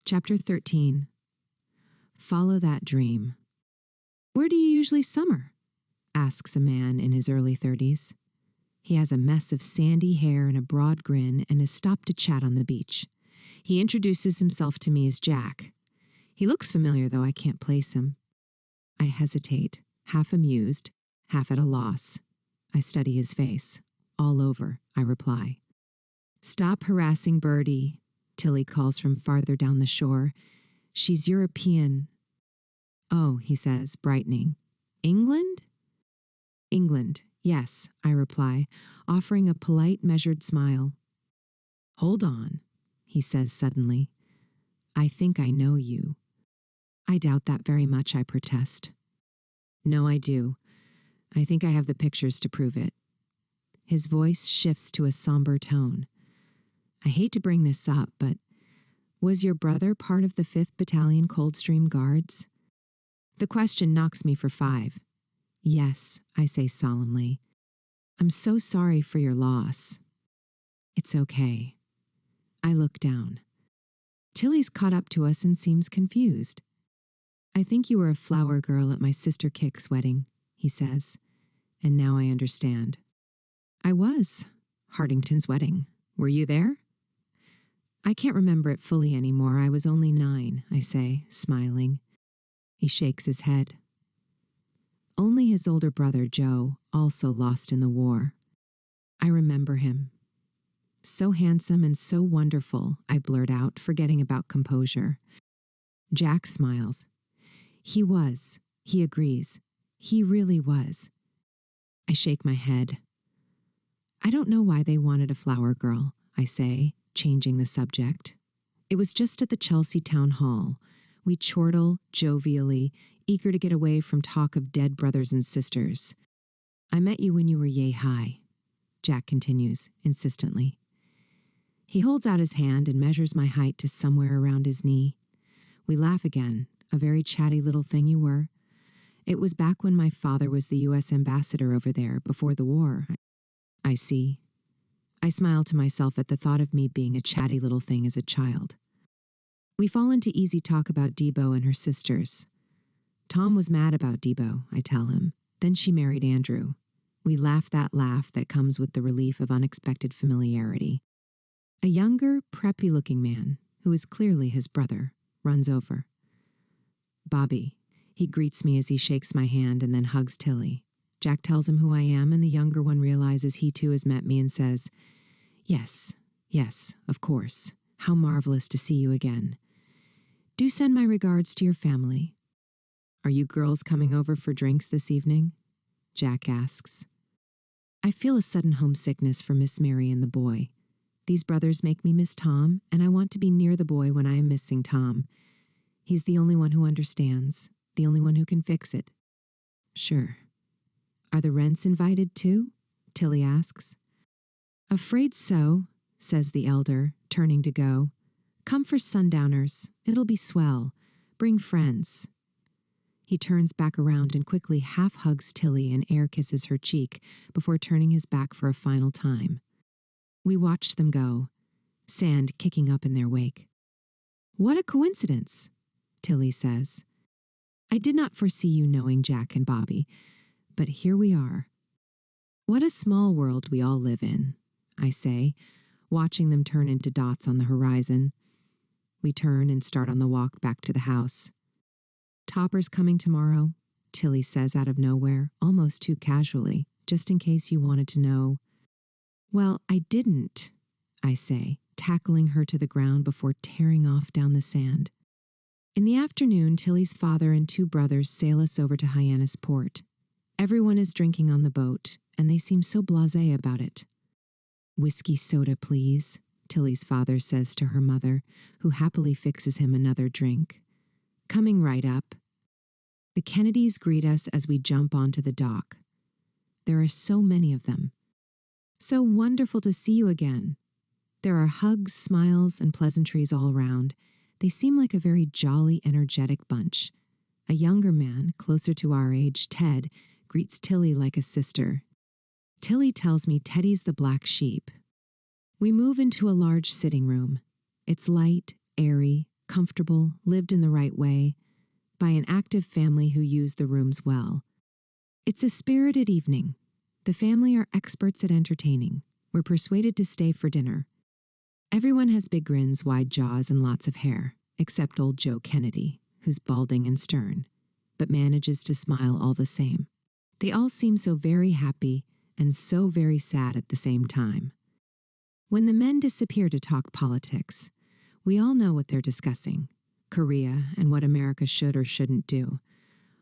Chapter 13. Follow that dream. Where do you usually summer? Asks a man in his early 30s. He has a mess of sandy hair and a broad grin and has stopped to chat on the beach. He introduces himself to me as Jack. He looks familiar, though I can't place him. I hesitate, half amused, half at a loss. I study his face. All over, I reply. Stop harassing Birdie, Tilly calls from farther down the shore. She's European. Oh, he says, brightening. England? England, yes, I reply, offering a polite, measured smile. Hold on, he says suddenly. I think I know you. I doubt that very much, I protest. No, I do. I think I have the pictures to prove it. His voice shifts to a somber tone. I hate to bring this up, but was your brother part of the 5th Battalion Coldstream Guards? The question knocks me for 5. Yes, I say solemnly. I'm so sorry for your loss. It's okay. I look down. Tilly's caught up to us and seems confused. I think you were a flower girl at my sister Kick's wedding, he says, and now I understand. I was. Hardington's wedding. Were you there? I can't remember it fully anymore. I was only 9, I say, smiling. He shakes his head. Only his older brother, Joe, also lost in the war. I remember him. So handsome and so wonderful, I blurt out, forgetting about composure. Jack smiles. He was. He agrees. He really was. I shake my head. I don't know why they wanted a flower girl, I say, changing the subject. It was just at the Chelsea Town Hall. We chortle jovially, eager to get away from talk of dead brothers and sisters. I met you when you were yay high, Jack continues, insistently. He holds out his hand and measures my height to somewhere around his knee. We laugh again, a very chatty little thing you were. It was back when my father was the U.S. ambassador over there, before the war. I see. I smile to myself at the thought of me being a chatty little thing as a child. We fall into easy talk about Debo and her sisters. Tom was mad about Debo, I tell him. Then she married Andrew. We laugh that laugh that comes with the relief of unexpected familiarity. A younger, preppy-looking man, who is clearly his brother, runs over. Bobby. He greets me as he shakes my hand and then hugs Tilly. Jack tells him who I am, and the younger one realizes he too has met me and says, Yes, of course. How marvelous to see you again. Do send my regards to your family. Are you girls coming over for drinks this evening? Jack asks. I feel a sudden homesickness for Miss Mary and the boy. These brothers make me miss Tom, and I want to be near the boy when I am missing Tom. He's the only one who understands, the only one who can fix it. Sure. Are the Rents invited too? Tilly asks. Afraid so, says the elder, turning to go. Come for sundowners. It'll be swell. Bring friends. He turns back around and quickly half hugs Tilly and air kisses her cheek before turning his back for a final time. We watch them go, sand kicking up in their wake. What a coincidence, Tilly says. I did not foresee you knowing Jack and Bobby, but here we are. What a small world we all live in, I say, watching them turn into dots on the horizon. We turn and start on the walk back to the house. Topper's coming tomorrow, Tilly says out of nowhere, almost too casually, just in case you wanted to know. Well, I didn't, I say, tackling her to the ground before tearing off down the sand. In the afternoon, Tilly's father and 2 brothers sail us over to Hyannis Port. Everyone is drinking on the boat, and they seem so blasé about it. Whiskey soda, please, Tilly's father says to her mother, who happily fixes him another drink. Coming right up. The Kennedys greet us as we jump onto the dock. There are so many of them. So wonderful to see you again. There are hugs, smiles, and pleasantries all round. They seem like a very jolly, energetic bunch. A younger man, closer to our age, Ted, greets Tilly like a sister. Tilly tells me Teddy's the black sheep. We move into a large sitting room. It's light, airy, comfortable, lived in the right way, by an active family who used the rooms well. It's a spirited evening. The family are experts at entertaining. We're persuaded to stay for dinner. Everyone has big grins, wide jaws, and lots of hair, except old Joe Kennedy, who's balding and stern, but manages to smile all the same. They all seem so very happy and so very sad at the same time. When the men disappear to talk politics, we all know what they're discussing: Korea and what America should or shouldn't do.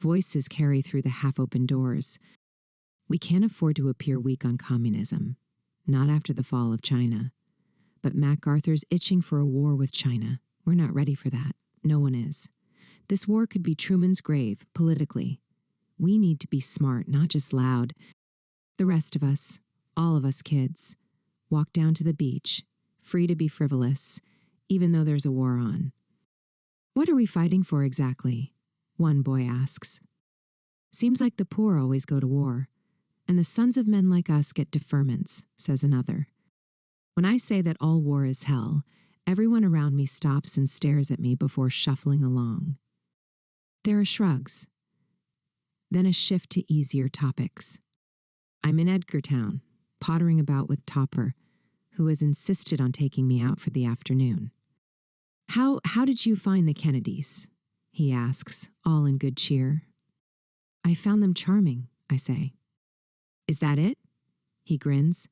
Voices carry through the half-open doors. We can't afford to appear weak on communism, not after the fall of China. But MacArthur's itching for a war with China. We're not ready for that. No one is. This war could be Truman's grave, politically. We need to be smart, not just loud. The rest of us, all of us kids, walk down to the beach, free to be frivolous, even though there's a war on. What are we fighting for exactly? One boy asks. Seems like the poor always go to war, and the sons of men like us get deferments, says another. When I say that all war is hell, everyone around me stops and stares at me before shuffling along. There are shrugs, then a shift to easier topics. I'm in Edgartown, pottering about with Topper, who has insisted on taking me out for the afternoon. How did you find the Kennedys? He asks, all in good cheer. I found them charming, I say. Is that it? He grins.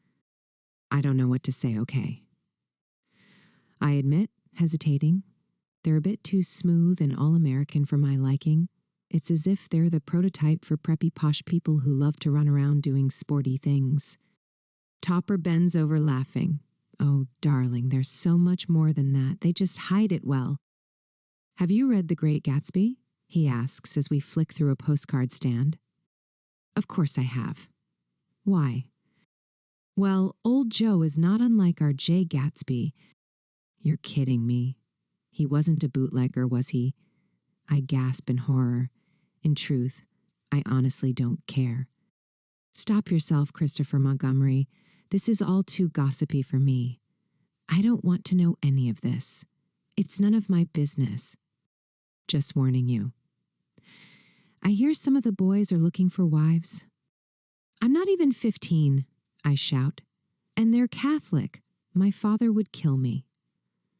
I don't know what to say, okay. I admit, hesitating, they're a bit too smooth and all-American for my liking. It's as if they're the prototype for preppy posh people who love to run around doing sporty things. Topper bends over laughing. Oh, darling, there's so much more than that. They just hide it well. Have you read The Great Gatsby? He asks as we flick through a postcard stand. Of course I have. Why? Well, old Joe is not unlike our Jay Gatsby. You're kidding me. He wasn't a bootlegger, was he? I gasp in horror. In truth, I honestly don't care. Stop yourself, Christopher Montgomery. This is all too gossipy for me. I don't want to know any of this. It's none of my business. Just warning you. I hear some of the boys are looking for wives. I'm not even 15, I shout. And they're Catholic. My father would kill me.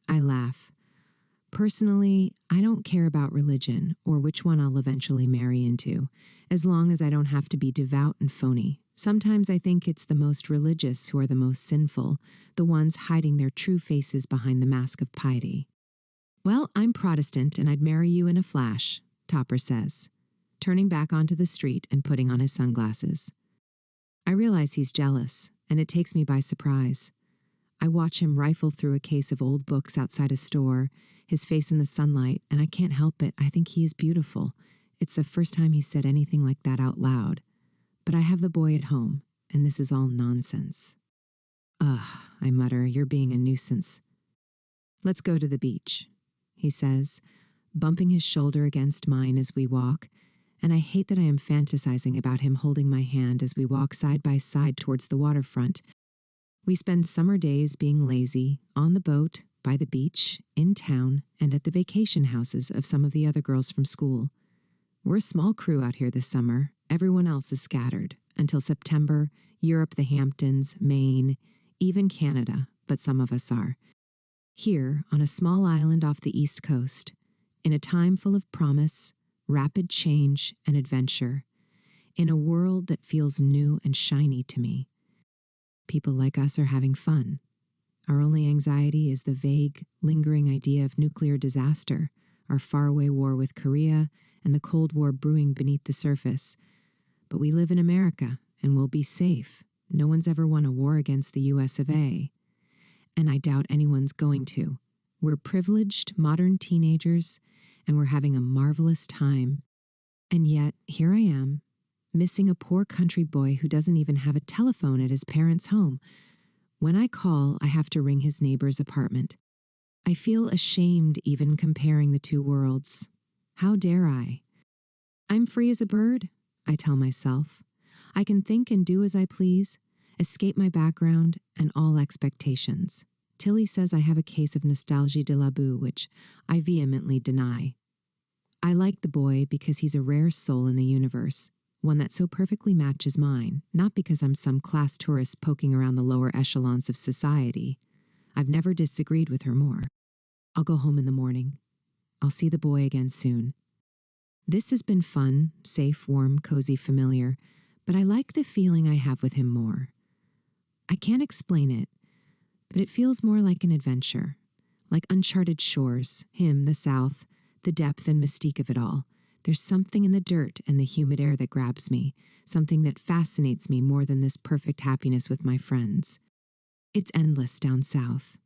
I laugh. Personally, I don't care about religion or which one I'll eventually marry into, as long as I don't have to be devout and phony. Sometimes I think it's the most religious who are the most sinful, the ones hiding their true faces behind the mask of piety. Well, I'm Protestant and I'd marry you in a flash, Topper says, turning back onto the street and putting on his sunglasses. I realize he's jealous, and it takes me by surprise. I watch him rifle through a case of old books outside a store, his face in the sunlight, and I can't help it. I think he is beautiful. It's the first time he's said anything like that out loud. But I have the boy at home, and this is all nonsense. Ugh, I mutter, you're being a nuisance. Let's go to the beach, he says, bumping his shoulder against mine as we walk, and I hate that I am fantasizing about him holding my hand as we walk side by side towards the waterfront. We spend summer days being lazy, on the boat, by the beach, in town, and at the vacation houses of some of the other girls from school. We're a small crew out here this summer. Everyone else is scattered. Until September, Europe, the Hamptons, Maine, even Canada, but some of us are. Here, on a small island off the East Coast, in a time full of promise, rapid change, and adventure, in a world that feels new and shiny to me. People like us are having fun. Our only anxiety is the vague, lingering idea of nuclear disaster, our faraway war with Korea, and the Cold War brewing beneath the surface. But we live in America, and we'll be safe. No one's ever won a war against the US of A. And I doubt anyone's going to. We're privileged, modern teenagers, and we're having a marvelous time. And yet, here I am, missing a poor country boy who doesn't even have a telephone at his parents' home. When I call, I have to ring his neighbor's apartment. I feel ashamed even comparing the two worlds. How dare I? I'm free as a bird, I tell myself. I can think and do as I please, escape my background and all expectations. Tilly says I have a case of nostalgie de la boue, which I vehemently deny. I like the boy because he's a rare soul in the universe, one that so perfectly matches mine, not because I'm some class tourist poking around the lower echelons of society. I've never disagreed with her more. I'll go home in the morning. I'll see the boy again soon. This has been fun, safe, warm, cozy, familiar, but I like the feeling I have with him more. I can't explain it, but it feels more like an adventure, like uncharted shores, him, the South, the depth and mystique of it all. There's something in the dirt and the humid air that grabs me, something that fascinates me more than this perfect happiness with my friends. It's endless down south.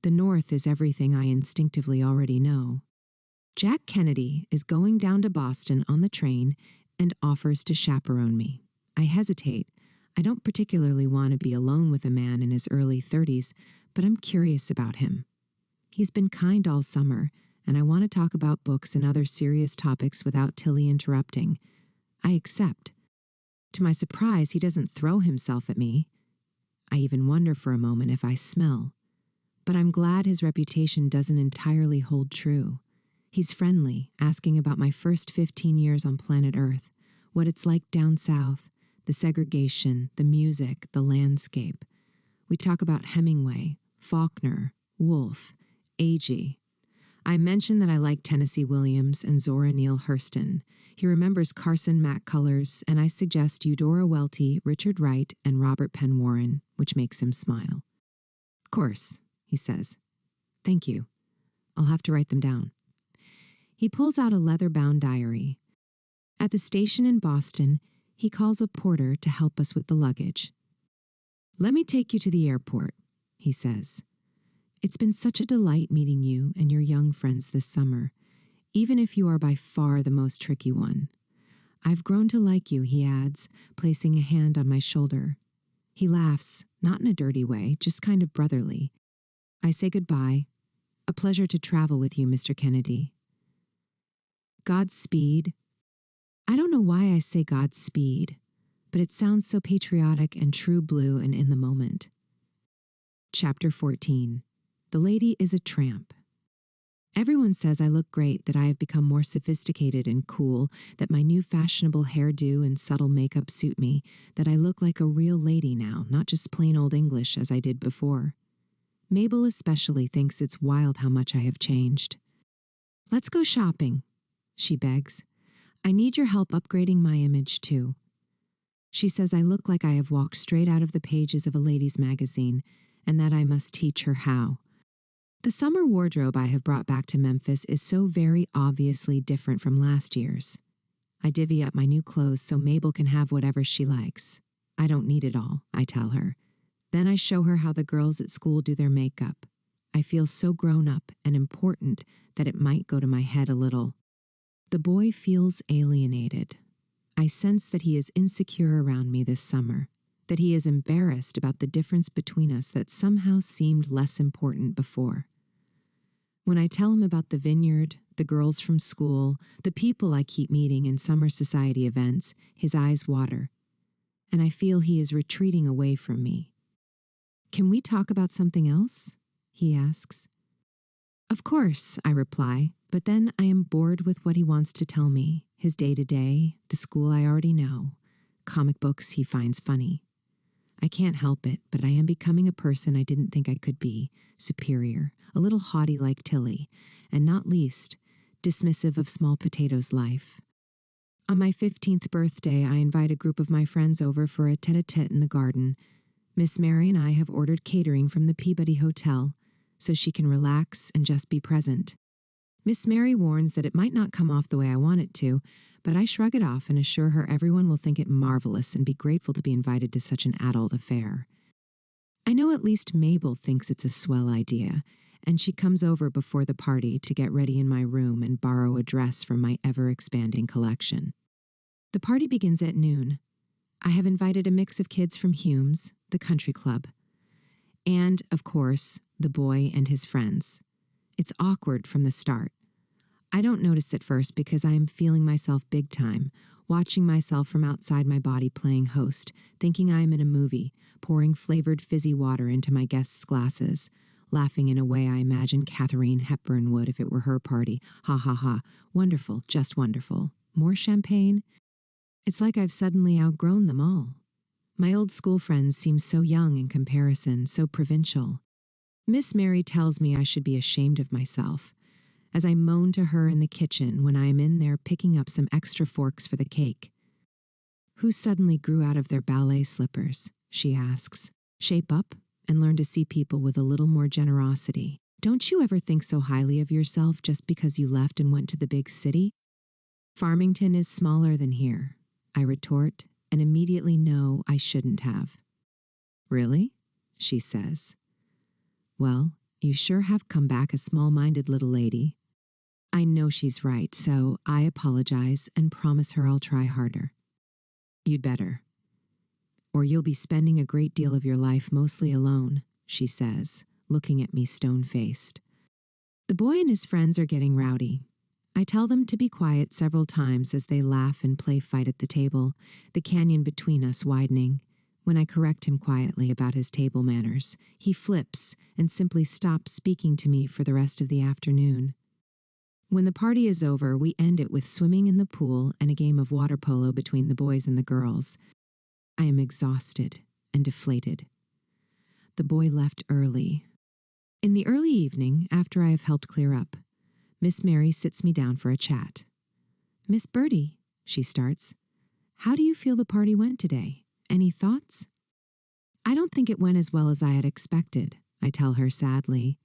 The North is everything I instinctively already know. Jack Kennedy is going down to Boston on the train and offers to chaperone me. I hesitate. I don't particularly want to be alone with a man in his early 30s, but I'm curious about him. He's been kind all summer, and I want to talk about books and other serious topics without Tilly interrupting. I accept. To my surprise, he doesn't throw himself at me. I even wonder for a moment if I smell. But I'm glad his reputation doesn't entirely hold true. He's friendly, asking about my first 15 years on planet Earth, what it's like down south, the segregation, the music, the landscape. We talk about Hemingway, Faulkner, Woolf, Agee. I mention that I like Tennessee Williams and Zora Neale Hurston. He remembers Carson McCullers, and I suggest Eudora Welty, Richard Wright, and Robert Penn Warren, which makes him smile. Of course, he says. Thank you. I'll have to write them down. He pulls out a leather-bound diary. At the station in Boston, he calls a porter to help us with the luggage. Let me take you to the airport, he says. It's been such a delight meeting you and your young friends this summer, even if you are by far the most tricky one. I've grown to like you, he adds, placing a hand on my shoulder. He laughs, not in a dirty way, just kind of brotherly. I say goodbye. A pleasure to travel with you, Mr. Kennedy. Godspeed. I don't know why I say Godspeed, but it sounds so patriotic and true blue and in the moment. Chapter 14. The lady is a tramp. Everyone says I look great, that I have become more sophisticated and cool, that my new fashionable hairdo and subtle makeup suit me, that I look like a real lady now, not just plain old English as I did before. Mabel especially thinks it's wild how much I have changed. Let's go shopping, she begs. I need your help upgrading my image, too. She says I look like I have walked straight out of the pages of a ladies' magazine, and that I must teach her how. The summer wardrobe I have brought back to Memphis is so very obviously different from last year's. I divvy up my new clothes so Mabel can have whatever she likes. I don't need it all, I tell her. Then I show her how the girls at school do their makeup. I feel so grown up and important that it might go to my head a little. The boy feels alienated. I sense that he is insecure around me this summer, that he is embarrassed about the difference between us that somehow seemed less important before. When I tell him about the Vineyard, the girls from school, the people I keep meeting in summer society events, his eyes water, and I feel he is retreating away from me. Can we talk about something else? He asks. Of course, I reply, but then I am bored with what he wants to tell me, his day-to-day, the school I already know, comic books he finds funny. I can't help it, but I am becoming a person I didn't think I could be, superior, a little haughty like Tilly, and not least, dismissive of small potatoes life. On my 15th birthday, I invite a group of my friends over for a tete-a-tete in the garden. Miss Mary and I have ordered catering from the Peabody Hotel, so she can relax and just be present. Miss Mary warns that it might not come off the way I want it to, but I shrug it off and assure her everyone will think it marvelous and be grateful to be invited to such an adult affair. I know at least Mabel thinks it's a swell idea, and she comes over before the party to get ready in my room and borrow a dress from my ever-expanding collection. The party begins at noon. I have invited a mix of kids from Hume's, the country club, and, of course, the boy and his friends. It's awkward from the start. I don't notice at first because I am feeling myself big time, watching myself from outside my body playing host, thinking I am in a movie, pouring flavored fizzy water into my guests' glasses, laughing in a way I imagine Katharine Hepburn would if it were her party. Ha ha ha. Wonderful, just wonderful. More champagne? It's like I've suddenly outgrown them all. My old school friends seem so young in comparison, so provincial. Miss Mary tells me I should be ashamed of myself, as I moan to her in the kitchen when I am in there picking up some extra forks for the cake. Who suddenly grew out of their ballet slippers? She asks. Shape up and learn to see people with a little more generosity. Don't you ever think so highly of yourself just because you left and went to the big city? Farmington is smaller than here, I retort, and immediately know I shouldn't have. Really? She says. Well, you sure have come back a small-minded little lady. I know she's right, so I apologize and promise her I'll try harder. You'd better. Or you'll be spending a great deal of your life mostly alone, she says, looking at me stone-faced. The boy and his friends are getting rowdy. I tell them to be quiet several times as they laugh and play fight at the table, the canyon between us widening. When I correct him quietly about his table manners, he flips and simply stops speaking to me for the rest of the afternoon. When the party is over, we end it with swimming in the pool and a game of water polo between the boys and the girls. I am exhausted and deflated. The boy left early. In the early evening, after I have helped clear up, Miss Mary sits me down for a chat. Miss Birdie, she starts, how do you feel the party went today? Any thoughts? I don't think it went as well as I had expected, I tell her sadly.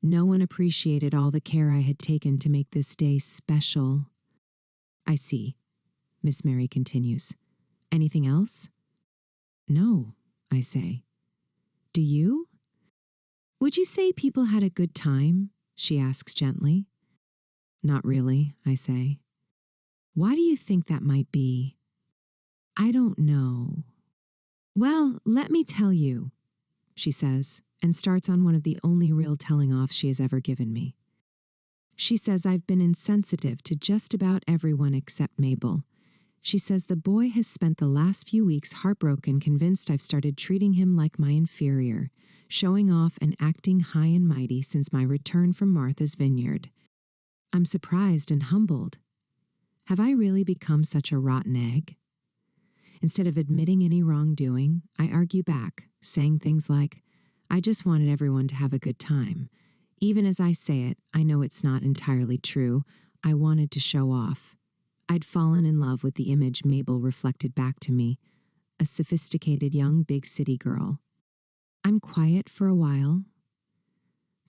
No one appreciated all the care I had taken to make this day special. I see, Miss Mary continues. Anything else? No, I say. Do you? Would you say people had a good time? She asks gently. Not really, I say. Why do you think that might be? I don't know. Well, let me tell you, she says, and starts on one of the only real telling-offs she has ever given me. She says I've been insensitive to just about everyone except Mabel. She says the boy has spent the last few weeks heartbroken, convinced I've started treating him like my inferior, showing off and acting high and mighty since my return from Martha's Vineyard. I'm surprised and humbled. Have I really become such a rotten egg? Instead of admitting any wrongdoing, I argue back, saying things like, I just wanted everyone to have a good time. Even as I say it, I know it's not entirely true. I wanted to show off. I'd fallen in love with the image Mabel reflected back to me, a sophisticated young big city girl. I'm quiet for a while.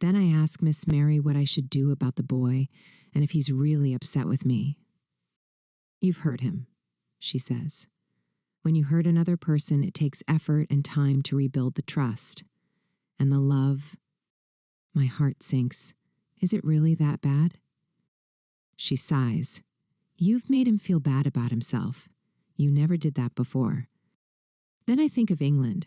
Then I ask Miss Mary what I should do about the boy and if he's really upset with me. You've hurt him, she says. When you hurt another person, it takes effort and time to rebuild the trust. And the love. My heart sinks. Is it really that bad? She sighs. You've made him feel bad about himself. You never did that before. Then I think of England,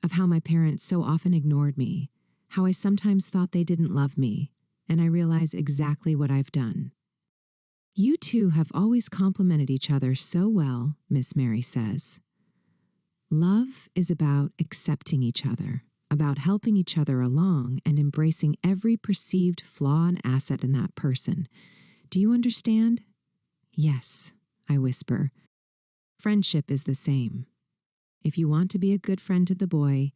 of how my parents so often ignored me, how I sometimes thought they didn't love me, and I realize exactly what I've done. You two have always complimented each other so well, Miss Mary says. Love is about accepting each other, about helping each other along and embracing every perceived flaw and asset in that person. Do you understand? Yes, I whisper. Friendship is the same. If you want to be a good friend to the boy,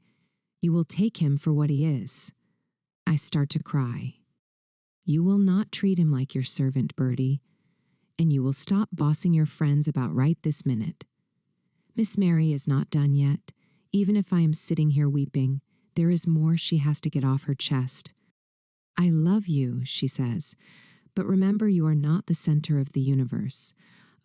you will take him for what he is. I start to cry. You will not treat him like your servant, Birdie, and you will stop bossing your friends about right this minute. Miss Mary is not done yet. Even if I am sitting here weeping, there is more she has to get off her chest. I love you, she says, but remember you are not the center of the universe.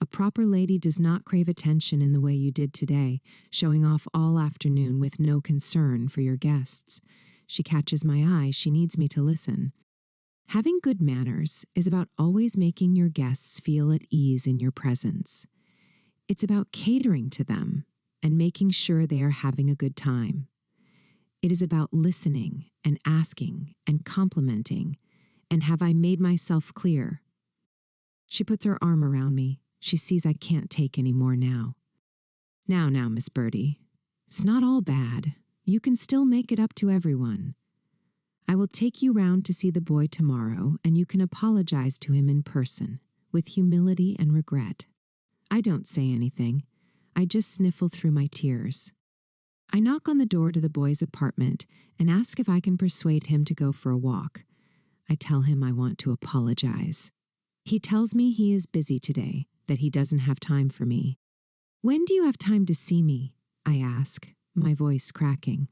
A proper lady does not crave attention in the way you did today, showing off all afternoon with no concern for your guests. She catches my eye. She needs me to listen. Having good manners is about always making your guests feel at ease in your presence. It's about catering to them and making sure they are having a good time. It is about listening and asking and complimenting. And have I made myself clear? She puts her arm around me. She sees I can't take any more now. Now, Miss Birdie. It's not all bad. You can still make it up to everyone. I will take you round to see the boy tomorrow, and you can apologize to him in person, with humility and regret. I don't say anything. I just sniffle through my tears. I knock on the door to the boy's apartment and ask if I can persuade him to go for a walk. I tell him I want to apologize. He tells me he is busy today, that he doesn't have time for me. When do you have time to see me? I ask, my voice cracking.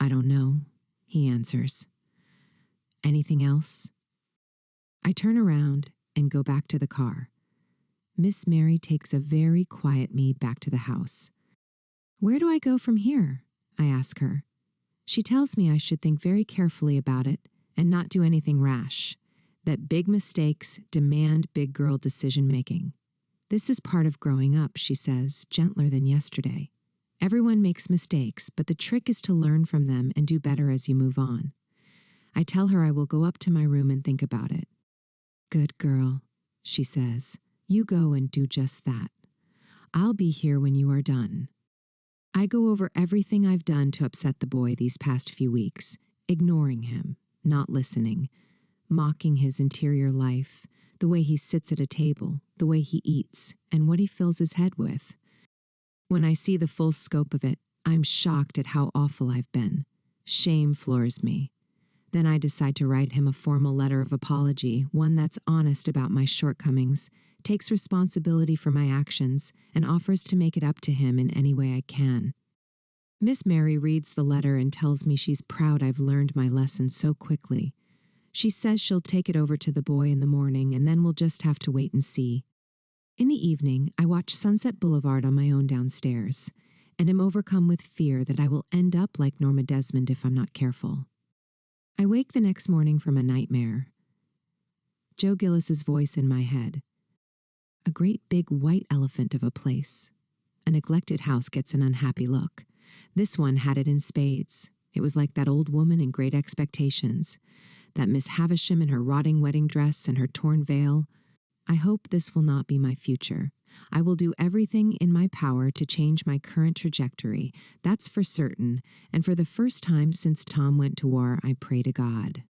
I don't know, he answers. Anything else? I turn around and go back to the car. Miss Mary takes a very quiet me back to the house. Where do I go from here? I ask her. She tells me I should think very carefully about it and not do anything rash, that big mistakes demand big girl decision-making. This is part of growing up, she says, gentler than yesterday. Everyone makes mistakes, but the trick is to learn from them and do better as you move on. I tell her I will go up to my room and think about it. Good girl, she says. You go and do just that. I'll be here when you are done. I go over everything I've done to upset the boy these past few weeks, ignoring him, not listening, mocking his interior life, the way he sits at a table, the way he eats, and what he fills his head with. When I see the full scope of it, I'm shocked at how awful I've been. Shame floors me. Then I decide to write him a formal letter of apology, one that's honest about my shortcomings, takes responsibility for my actions, and offers to make it up to him in any way I can. Miss Mary reads the letter and tells me she's proud I've learned my lesson so quickly. She says she'll take it over to the boy in the morning, and then we'll just have to wait and see. In the evening, I watch Sunset Boulevard on my own downstairs, and am overcome with fear that I will end up like Norma Desmond if I'm not careful. I wake the next morning from a nightmare. Joe Gillis's voice in my head. A great big white elephant of a place. A neglected house gets an unhappy look. This one had it in spades. It was like that old woman in Great Expectations. That Miss Havisham in her rotting wedding dress and her torn veil. I hope this will not be my future. I will do everything in my power to change my current trajectory. That's for certain. And for the first time since Tom went to war, I pray to God.